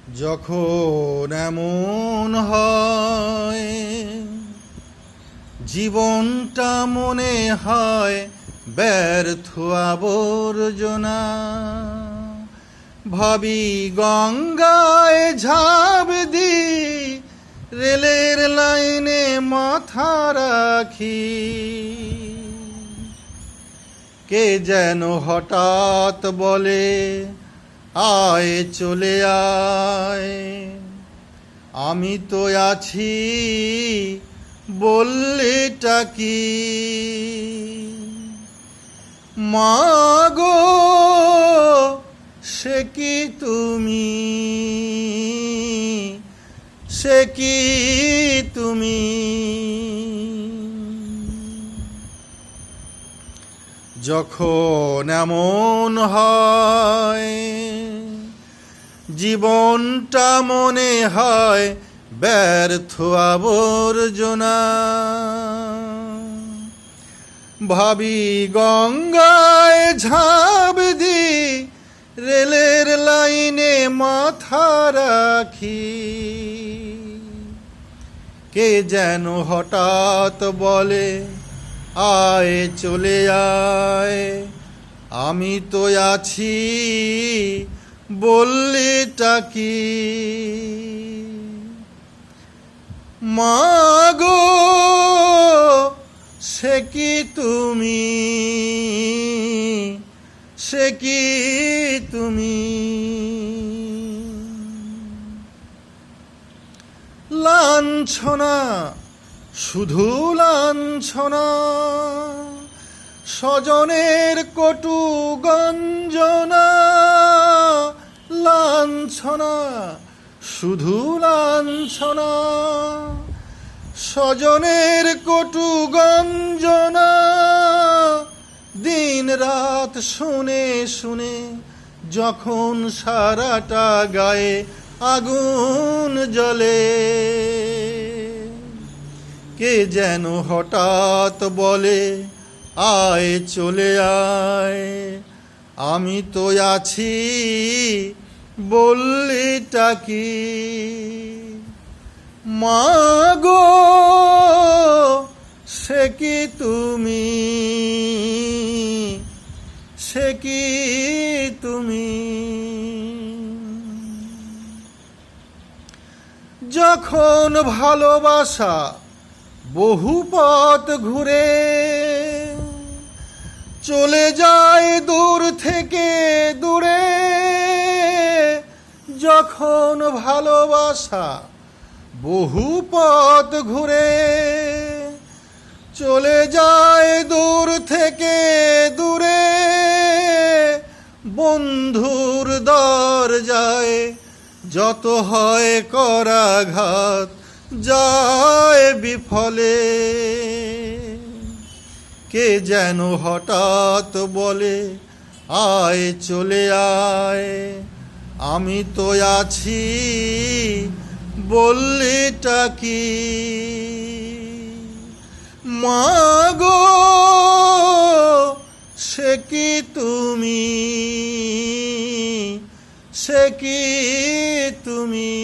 যখন এমন হয় জীবনটা মনে হয় ব্যর্থ আবর্জনা, ভাবি গঙ্গায় ঝাঁপ দি, রেলের লাইনে মাথা রাখি। কে যেন হঠাৎ বলে, আয় চলে আয়, আমি তো আছি বললেটা কি। মাগো সে কি তুমি, সে কি তুমি। যখন এমন হয় জীবনটা মনে হয় ব্যর্থ আবর্জনা, ভাবি গঙ্গায় ঝাঁপ দি, রেলের লাইনে মাথা রাখি। কে যেন হঠাৎ বলে, আয় চলে আয়, আমি তো আছি বললেটা কি। মাগো সে কি তুমি, সে কি তুমি। লাঞ্ছনা, শুধু লাঞ্ছনা, স্বজনের কটু গঞ্জনা। লাঞ্ছনা, শুধু লাঞ্ছনা, স্বজনের কটু গঞ্জনা। দিন রাত শুনে শুনে যখন সারাটা গায়ে আগুন জ্বলে, কে যেন হঠাৎ বলে, আয় চলে আয়, আমি তো আছি বললেটা কি। মাগো সে কি তুমি, সে কি তুমি। যখন ভালোবাসা বহু পথ ঘুরে চলে যায় দূর থেকে দূরে, যখন ভালোবাসা বহু পথ ঘুরে চলে যায় দূর থেকে দূরে, বন্ধুর দরজায় যত হয় করাঘাত যায় বিফলে। কে যেন হঠাৎ বলে, আয় চলে আয়, আমি তো আছি বললেটা কি। মাগো সে কি তুমি, সে কি তুমি।